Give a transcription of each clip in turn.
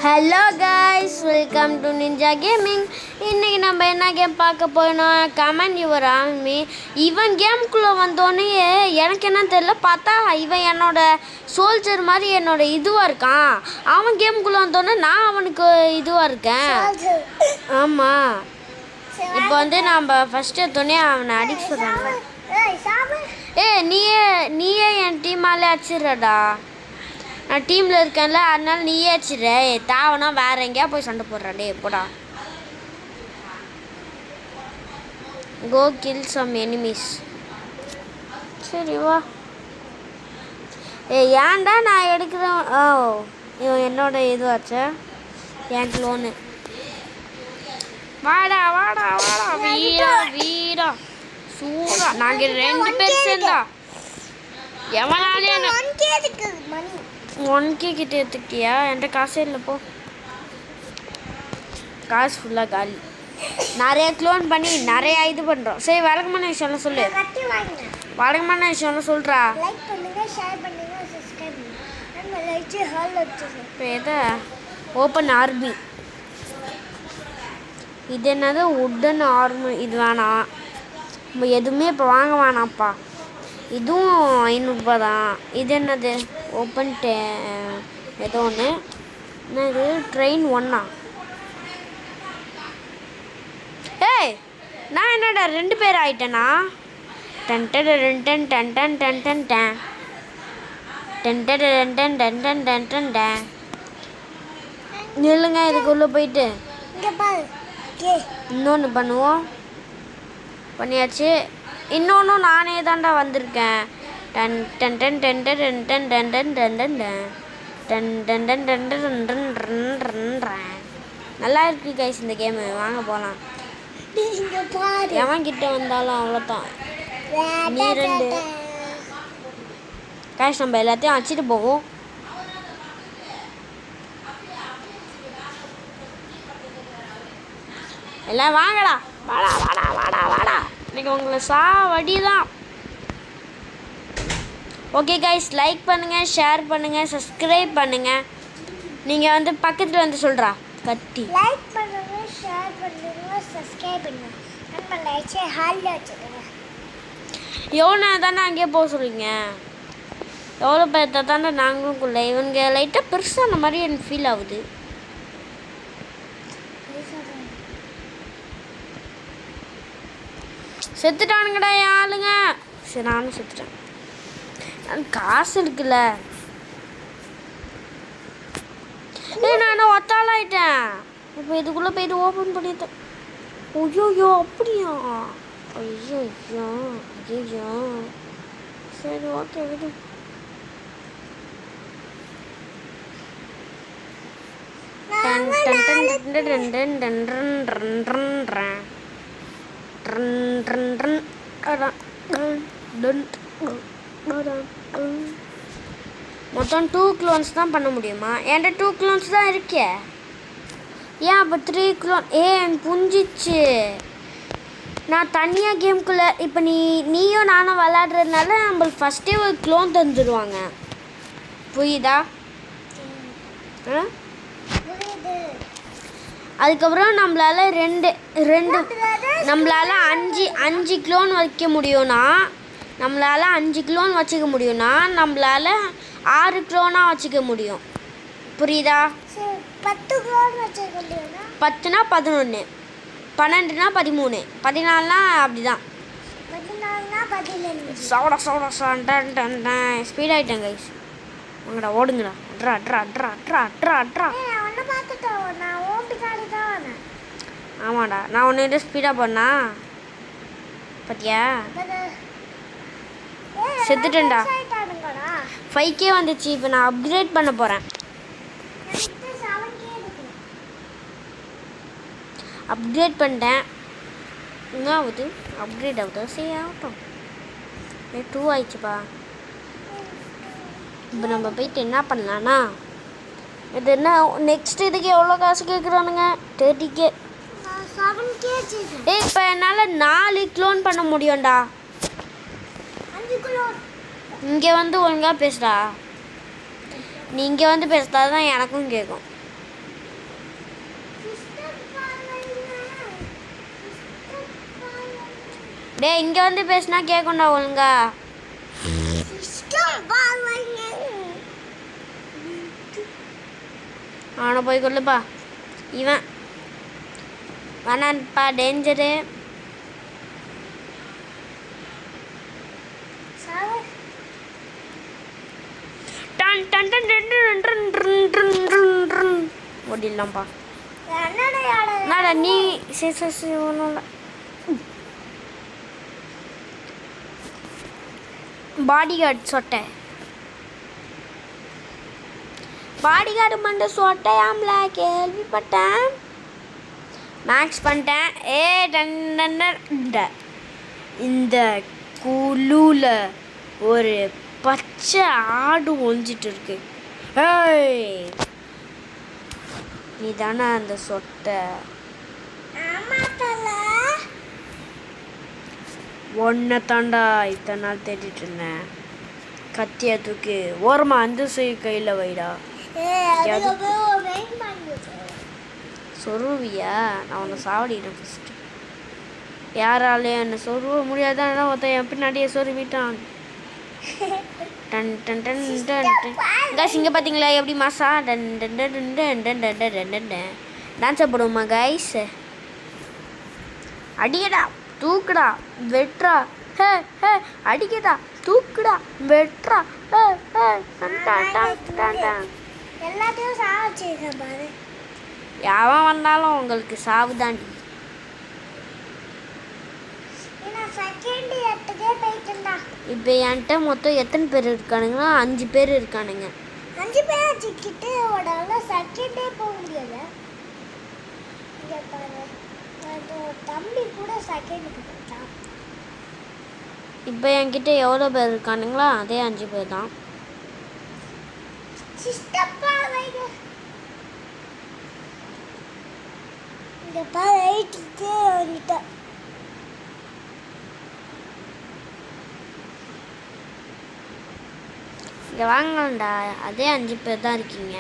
Hello guys, welcome to ninja gaming. இன்றைக்கி நம்ம என்ன கேம் பார்க்க போனோம், கமெண்ட் யுவர் ஆர்மி. இவன் கேமுக்குள்ளே வந்தோடனே எனக்கு என்ன தெரியல, பார்த்தா இவன் என்னோட சோல்ஜர் மாதிரி என்னோட இதுவாக இருக்கான். அவன் கேமுக்குள்ளே வந்தோடனே நான் அவனுக்கு இதுவாக இருக்கேன். ஆமாம், இப்போ வந்து நம்ம ஃபஸ்ட்டு எடுத்தோடனே அவனை அடிக்க சொல்கிறாங்க. நீயே என் டீமாலே அடிச்சிடுறடா. நான் டீமில் இருக்கேன்ல, அதனால நீயே அடிச்சிடுற. தாவனா வேறு எங்கேயா போய் சண்டை போடுறாடே போடா. கோ கில் சம் எனிமீஸ். சரி வா. ஏன்டா நான் எடுக்கிறேன். இவன் என்னோட இதுவாச்சா, என் லோனு. வாடா வாடா வாடா வீடா வீடா சூடா. நாங்கள் 2 பேர் சேர்ந்தா எவனாலே 1K கிட்ட எடுத்துக்கிட்டியா? என்கிட்ட காசே இல்லை போ. காசு ஃபுல்லாக காலி. நிறைய க்ளோன் பண்ணி நிறைய இது பண்ணுறோம். சரி, வழக்கமான விஷயம்லாம் சொல்லு. வழக்கமான விஷயம்லாம் சொல்கிறா. இப்போ எதை ஓப்பன் ஆர்மி. இது என்னது உட்டன் ஆர்மி. இது வேணாம், நம்ம எதுவுமே இப்போ வாங்க வேணாம்ப்பா. இதுவும் 500 ரூபா தான். இது என்னது ஓப்பன் ஏதோ ஒன்று. என்னது ட்ரெயின் 1ஆ? ஏய், நான் என்னடா 2 பேர் ஆயிட்டேனா? டன் டன் டன் டன் டன் டன் டன் டன் டன் டன் டன் டன் டன் டன் டன் டன் டன். நில்லுங்க, இதுக்குள்ளே போயிட்டு இன்னொன்று பண்ணுவோம். பண்ணியாச்சு. இன்னொன்று நானே தாண்டா வந்திருக்கேன். டன் டன் டன் டன் டன் டன் டன் டன் டன் டன் டன் டன் டன் டன் டன் டன் டன். நல்லா இருக்கு கைஸ் இந்த கேமு. வாங்க போகலாம். எவன் கிட்ட வந்தாலும் அவ்வளோதான். நீ 2 கைஸ், நம்ம எல்லாத்தையும் அடிச்சிட்டு போவோம். எல்லாம் வாங்கடா, வாடா வாடா வாடா வாடா. இன்னைக்கு உங்களை வடி தான். ஓகே கைஸ், லைக் பண்ணுங்கள், ஷேர் பண்ணுங்கள், சப்ஸ்கிரைப் பண்ணுங்கள். நீங்கள் வந்து பக்கத்தில் வந்து சொல்கிறா கத்தி. லைக் பண்ணுங்கள், ஷேர் பண்ணுங்கள், சப்ஸ்கிரைப் பண்ணுங்கள். நம்ம லைட்ஸை ஹாலில் வச்சுக்கோங்க. எவ்வளோ தானே அங்கேயே போக சொல்லுங்க. எவ்வளோ பேர்த்த தானே நாங்களும் குள்ள. இவங்க லைட்டாக பெருசான மாதிரி எனக்கு ஃபீல் ஆகுது. செத்துட்டானுங்கடா என் ஆளுங்க. சரி, நானும் செத்துட்டேன். நான் காசு இருக்குல்ல. நான் ஒத்தாளாயிட்டேன். இப்போ இதுக்குள்ளே போயிட்டு ஓப்பன் பண்ணிட்டேன். ஐயோ அப்படியா? ஐயோ ஐயோ. சரி, ஓகே விடு. டன் டன் டன் டன் டன் டன் டன் டன் டன். மொத்தம் 2 க்ளோன்ஸ் தான் பண்ண முடியுமா? என்கிட்ட 2 க்ளோன்ஸ் தான் இருக்கே. ஏன் அப்போ 3 க்ளோன்? எனக்கு புரிஞ்சிச்சு. நான் தனியாக கேமுக்குள்ளே இப்போ நீயும் நானும் விளையாடுறதுனால நம்மளுக்கு ஃபஸ்ட்டே ஒரு க்ளோன் தந்துடுவாங்க. புரியுதா? அதுக்கப்புறம் நம்மளால் 2 நம்மளால் 5 க்ளோன் வைக்க முடியும்னா, நம்மளால் 5 க்ளோன் வச்சுக்க முடியும்னா நம்மளால் 6 க்ளோனாக வச்சுக்க முடியும். புரியுதா? 10 க்ளோன் வச்சுக்க முடியும்னா 10னா 11, 12னா 13, 14னா அப்படி தான். 14னா 15. சவுடா சவுடா டன் டன் டன். ஸ்பீட் ஆகிட்டேன் கைஸ். வாங்கடா, ஓடுங்கடா. ட்ரா ட்ரா ட்ரா ட்ரா ட்ரா ட்ரா. ஆமாடா, நான் ஒன்று ஸ்பீடாக பண்ணா பார்த்தியா? செத்துட்டேன்டா. 5K வந்துச்சு. இப்போ நான் அப்கிரேட் பண்ண போகிறேன். அப்கிரேட் பண்ணிட்டேன். என்ன ஆகுது? அப்கிரேட் ஆகுது. சரி ஆகட்டும். 2 ஆயிடுச்சுப்பா. இப்போ நம்ம போயிட்டு என்ன பண்ணலான்னா, இது என்ன நெக்ஸ்ட் இதுக்கு எவ்வளோ காசு கேட்குறானுங்க? 30K. இப்போ என்னால் 4 க்ளோன் பண்ண முடியும்டா. இங்கே வந்து ஒழுங்காக பேசுடா. நீ இங்கே வந்து பேசுறதா தான் எனக்கும் கேட்கும். டேய் இங்கே வந்து பேசினா கேட்கும்டா ஒழுங்கா. சிஸ்டம் பால் வைங்க. அவனை போய் கொள்ளுப்பா. இவன் வேணான்ப்பா, டேஞ்சரு. டன் டன் டன் டன் டன் டன் டன் டன் டன் டன். ஓடிடலாம்ப்பா. என்னடா நீ சரி ஒன்றும் இல்லை. பாடிகார்டு சொட்டை, பாடிகார்டு மண்ட சொட்டையாம்ல கேள்விப்பட்டேன். மேக்ஸ் பண்ணிட்டேன். இந்த குழுல ஒரு பச்சை ஆடு ஒழிஞ்சிட்டு இருக்கு. ஏய் நீ தானே அந்த சொட்டை? ஒன்றை தாண்டா இத்தனை நாள் தேடிட்டு இருந்தேன். கத்தியா தூக்கி ஓரமா அந்த கையில் வைடா. சொருவியா? நான் உன்னை சாவடிக்கிறேன் ஃபஸ்ட்டு. யாராலையும் என்னை சொருவ முடியாதான் ஒருத்தன் என் பின்னாடியே சொருவிட்டான். டன் டன் டன் டன் டன். கைஸ் இங்கே பார்த்தீங்களா எப்படி மாசா டன் டன் டன் டன் டன் டன் டன் டன் டன். டான்ஸை போடுவோமா கைஸ்? அடிக்கடா தூக்குடா வெட்றா. ஹே ஹே அடிக்கடா தூக்குடா வெட்றா. ஹே ஹே டன் டன் டன் டன். எல்லாத்தையும் சாவச்சிருக்க பாரு. யாவன் வந்தாலும் உங்களுக்கு சாவு தாண்டி. இப்போ என்கிட்ட மொத்தம் எத்தனை பேர் இருக்கானுங்கன்னா 5 பேர் இருக்கானுங்க. 5 பேர் வச்சுக்கிட்டு உடனே செகண்டே போக முடியல. இங்கே பாரு, தம்பி கூட செகண்டுக்கு போட்டான். இப்போ என்கிட்ட எவ்வளோ பேர் இருக்கானுங்களா? அதே 5 பேர் தான். சிஸ்டப்பா வைங்க. இங்கே பாரு ரைட்டுக்கே வந்துட்டேன். இங்கே வாங்கலாம்டா, அதே 5 பேர் தான் இருக்கீங்க.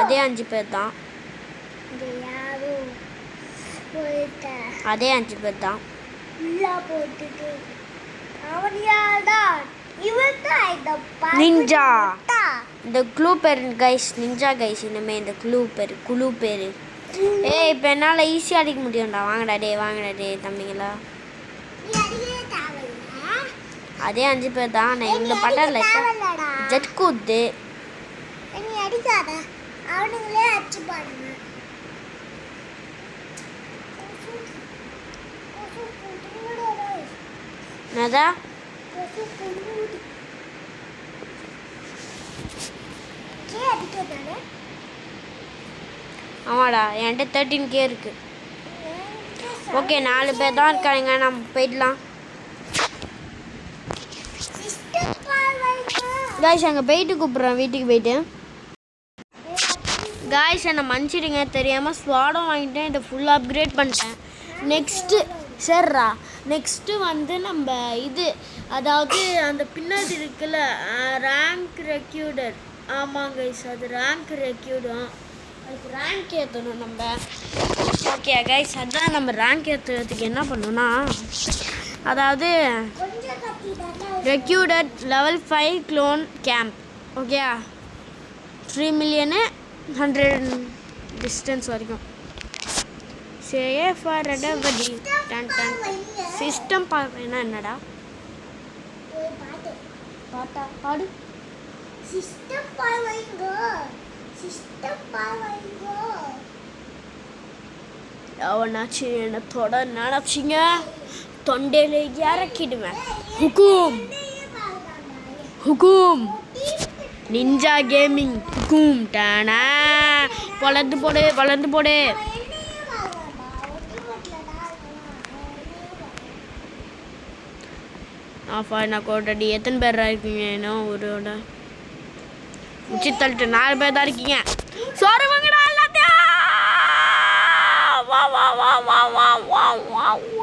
அதே 5 பேர் தான். அதே 5 பேர் தான். நிஞ்சா இந்த க்ளூ பேர் கைஸ். Ninja guys. இனிமே இந்த குழு பேர். ஏய் இப்போ என்னால் ஈஸியாக அடிக்க முடியும்டா. வாங்கடா டே, வாங்கடா டே தம்பிங்களா. அதே 5 பேர் தான். நான் இவ்வளோ பட்டல ஜட் கூத்து. நீ அடிக்காத, அவனுங்களே அடிச்சு பாருங்க. என்னதா? ஆமாடா என்கிட்ட 13K இருக்கு. ஓகே 4 பேர் தான் இருக்காங்க. நம்ம போயிடலாம் காய்ஸ். அங்கே போயிட்டு கூப்பிட்றேன், வீட்டுக்கு போயிட்டு. காய்ஸ் என்னை மன்னிச்சிடுங்க, தெரியாமல் ஸ்வாடம் வாங்கிட்டேன். இதை ஃபுல் அப்கிரேட் பண்ணிட்டேன். நெக்ஸ்ட்டு சரிடா, நெக்ஸ்ட்டு வந்து நம்ம இது அதாவது அந்த பின்னாடி இருக்குல்ல ரேங்க் ரெக்யூடர். ஆமாம் கைஸ், அது ரேங்க் ரெக்யூடும். அதுக்கு ரேங்க் ஏற்றணும் நம்ம. ஓகே கைஸ், அதுதான் நம்ம ரேங்க் ஏற்றுறதுக்கு என்ன பண்ணணும்னா, அதாவது required level 5 clone camp. Okay 3 million 100 distance வரைக்கும். சிஸ்டம் பார்க்கணுன்னா என்னடா பாட்டா பாடு. சிஸ்டம் பாருங்க, சிஸ்டம் பாருங்க. அவனாச்சு என்ன தொட நினச்சிங்க தொண்டையில இறக்கிடுவேன். ஹுக்கும் ஹுக்கும் நிஞ்சா கேமிங் ஹுக்கும் டானா. வளர்ந்து போடு வளர்ந்து போடு. ஆஃபா நான் கோட்டடி. எத்தனை பேர் இருக்கீங்க? இன்னும் ஒருட உச்சி தள்ளிட்டு 4 பேர் தான் இருக்கீங்க. சோறு வாங்கடா எல்லாத்தையும். வா வா வா வா வா வா வா வா.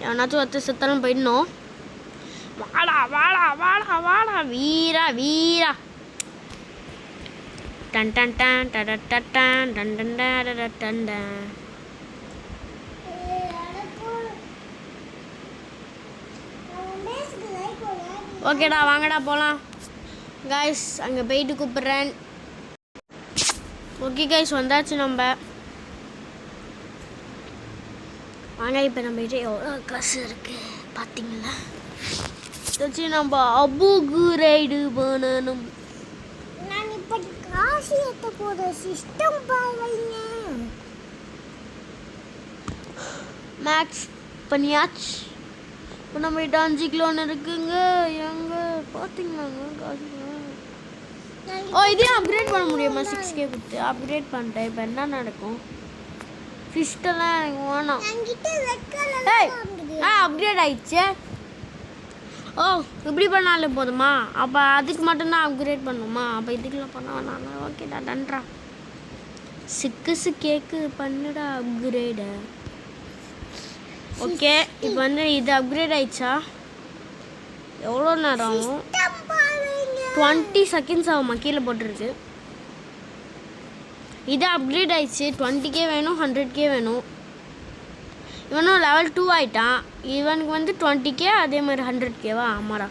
எவனாச்சும் ஒருத்தர் செத்தாலும் போயிடணும். வாடா வாடா வாடா வாடா வீரா வீரா. டன் டன் டன் டன் டன் டன் டன் டன் டன் டன் டன். ஓகேடா வாங்கடா போகலாம். காய்ஸ் அங்கே போயிட்டு கூப்பிட்றேன். ஓகே காய்ஸ் வந்தாச்சு நம்ம. வாங்க இப்போ நம்ம கிட்ட எவ்வளோ காசு இருக்கு பார்த்தீங்களா? வச்சு நம்ம அபுகிரேடு பண்ணணும். நான் இப்போ காசு ஏற்ற போகிற சிஸ்டம் பாருங்க. மேக்ஸ் பண்ணியாச்சு. இப்போ நம்ம கிட்ட 5 கிலோன்னு இருக்குங்க. எங்க பார்த்தீங்களாங்க காசு? ஓ இதையும் அப்கிரேட் பண்ண முடியுமா? 6K கொடுத்து அப்கிரேட் பண்ணிட்டேன். இப்போ என்ன நடக்கும்? ஃபிஸ்டெல்லாம் எனக்கு வேணாம். ஏய் அப்கிரேட் ஆயிடுச்சு. ஓ இப்படி பண்ணாலும் போதுமா? அப்போ அதுக்கு மட்டும்தான் அப்கிரேட் பண்ணுமா? அப்போ இதுக்கெல்லாம் பண்ண வேணாம். ஓகேடா டன்ரா. 6Kக்கு பண்ணுடா அப்கிரேடு. ஓகே இப்போ வந்து இது அப்கிரேட் ஆயிடுச்சா? எவ்வளோ நேரம் ஆகும்? 20 செகண்ட்ஸ் ஆகுமா? கீழே போட்டிருக்கு. இது அப்கிரேட் ஆயிடுச்சு. 20K வேணும், 100K வேணும். இவனும் லெவல் 2 ஆகிட்டான். இவனுக்கு வந்து 20K அதே மாதிரி 100Kவா? ஆமாடா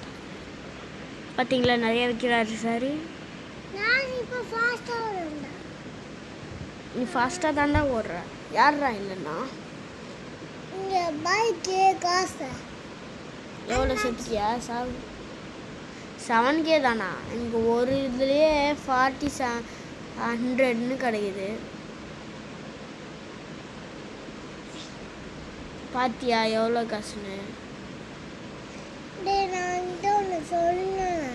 பார்த்தீங்களா நிறைய வைக்கிறாரு சார். நீ ஃபாஸ்ட்டாக தாண்டா ஓடுற. யாரா இல்லைண்ணா எவ்வளோ சேர்த்துக்கியா? 7K தானா? எனக்கு ஒரு இதுலேயே 4700ன்னு கிடைக்குது. பாத்தியா எவ்வளோ காசுன்னு? ஒன்று சொன்னேன்.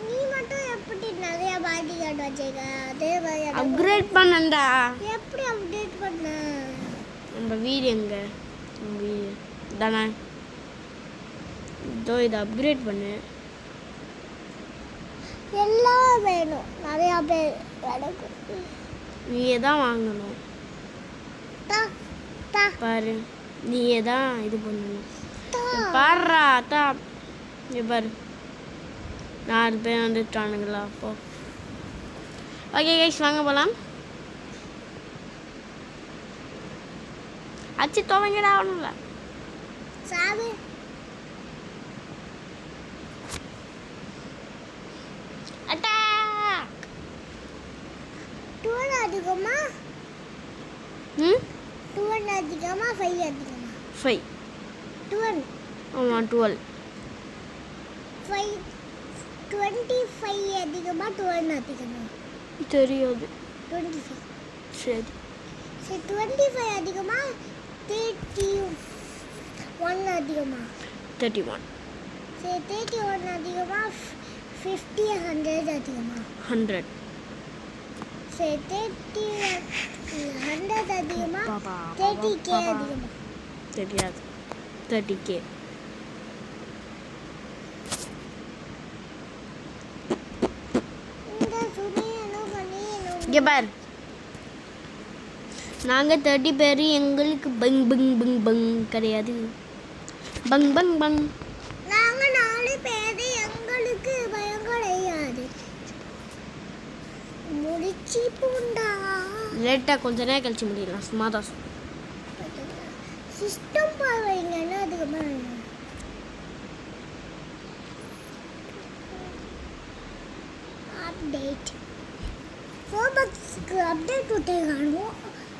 நீ மட்டும் எப்படி நிறைய பாடி கார்டு வச்சுக்க? அதே மாதிரி அப்கிரேட் பண்ணண்டா. எப்படி அப்டேட் பண்ண? நம்ம வீடு எங்க? நம்ம வீடு தானே. இதோ இதை அப்கிரேட் பண்ணு. எல்லாம் வேணும். நிறையா பேர் கிடைக்கும். நீயே தான் வாங்கணும். பாரு நீயே தான் இது பண்ணணும். பாடுறா அத்தா. இங்கே பாரு 4 பேர் வந்துட்டானுங்களா? அப்போ ஓகே கைஸ் வாங்க போகலாம். அச்சு துவங்கிட ஆகணும்ல. சாவு அட்டாக். 2 அதிகமா? 2 அதிகமா 5 அதிகமா? 5. 12. ஆமாம் 12. 5 25 அதிகமா 12 அதிகமா? தெரியாது. 25. சரி 25 அதிகமா 31 அதிகமா? 31. 31 அதிகமா 50 100 அதிகமா? 100. 100 அதிகமா 30K அதிகமா? தெரியாது. 30K. இந்த சுனியனும் கனியனும் இங்கே பார் நாங்கள் 30 பேர். எங்களுக்கு பங் பங் பங் பங் கிடையாது. பங் பங் பங். நாங்க 4 பேர். எங்களுக்கு பயம் கிடையாது. முடிச்சு பூண்டா. லேட்டாக கொஞ்ச நேரம் கழிச்சு முடியலாம். சும்மா தான் சிஸ்டம் பாருங்க என்ன அதிகமா அப்டேட். ரோபாக்ஸ்க்கு அப்டேட் விட்டே காணுவோம்.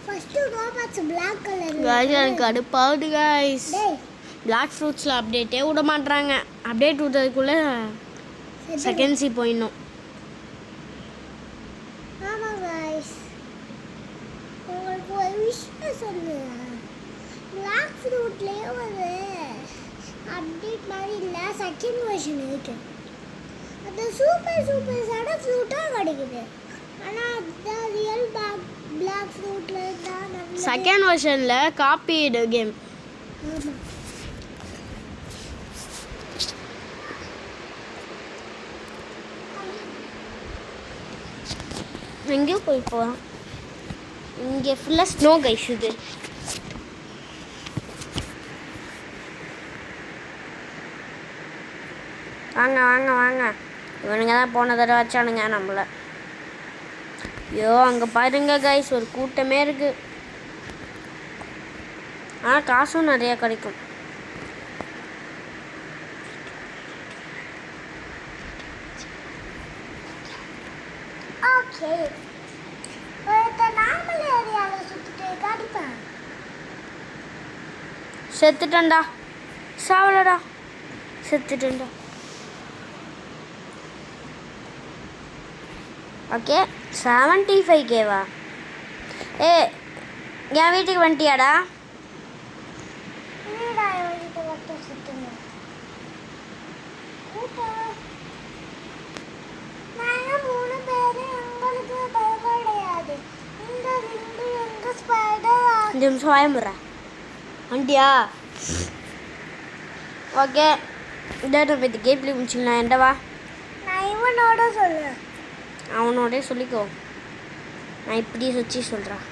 First Roblox Black colour. எனக்கு அடுப்பாகுது காய்ஸ். பிளாக் ஃப்ரூட்ஸில் அப்டேட்டே விட மாட்றாங்க. அப்டேட் விடுறதுக்குள்ளே செகண்ட்ஸி போயிடணும். ஆமாம் காய்ஸ் உங்களுக்கு ஒரு விஷயம் சொல்லுங்க. பிளாக் ஃப்ரூட்லேயே ஒரு அப்டேட் மாதிரி இல்லை. செகண்ட் வெர்ஷன் இருக்கு. அது சூப்பர் சட ஃப்ரூட்டாக கிடைக்குது. ஆனால் அதுதான் ரியல் பிளாக் ஃப்ரூட்டில் தான் நல்ல. செகண்ட் வெர்ஷனில் காப்பீடு கேம். ஆமாம் எங்கேயோ போய் போகலாம். இங்கே ஃபுல்லாக ஸ்னோ கைஸ். இது வாங்க வாங்க வாங்க. இவனுங்க தான் போன தடவை வச்சானுங்க நம்மள. ஐயோ அங்கே பாருங்க கைஸ், ஒரு கூட்டமே இருக்கு. ஆனால் காசும் நிறையா கிடைக்கும். ஓகே, ஒருத்த நார்மல் ஏரியாவில் சுற்றிட்டு காடிப்பேன். செத்துட்டேன்டா, சாவலடா, செத்துட்டேன்டா. ஓகே 75Kவா? ஏ என் வீட்டுக்கு வந்துட்டியாடா? வீடா வீட்டு மட்டும் சுற்றுங்க. நாங்கள் 3 பேர், எங்களுக்கு பயம் கிடையாது. இந்த ரெண்டு எங்கள் ஸ்பைடர். 5 நிமிஷம் வாயமுறா வண்டியா? ஓகே இதை நம்ம இந்த கேப்லேயே முடிச்சுக்கலாம். என்டவா நான் இவனோட சொல்லு. அவனோடே சொல்லிக்கோ, நான் இப்படி வச்சு சொல்கிறேன்.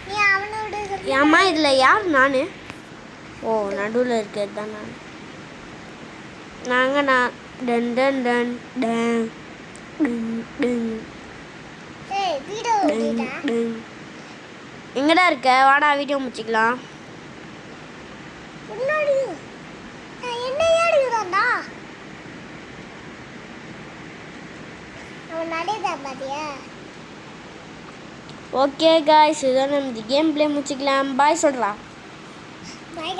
நீ அவனோட சொல்லு. ஏம்மா இதில் யார் நான்? ஓ நடுவில் இருக்கிறது தான் நான் டன் டன் டன் டன் டன் ஏய் வீடியோ டன் ஓடிடா. டன். எங்கடா இருக்க? வாடா வீடியோ முடிச்சிக்கலாம். முன்னாடி என்னையே அடிக்கிறான்டா அவன். நடைதான் பாத்தியா? ஓகே காய்ஸ், இதான் நம்ம இந்த கேம் பிளே முடிச்சிக்கலாம். பாய் சொல்கிறா. பாய்.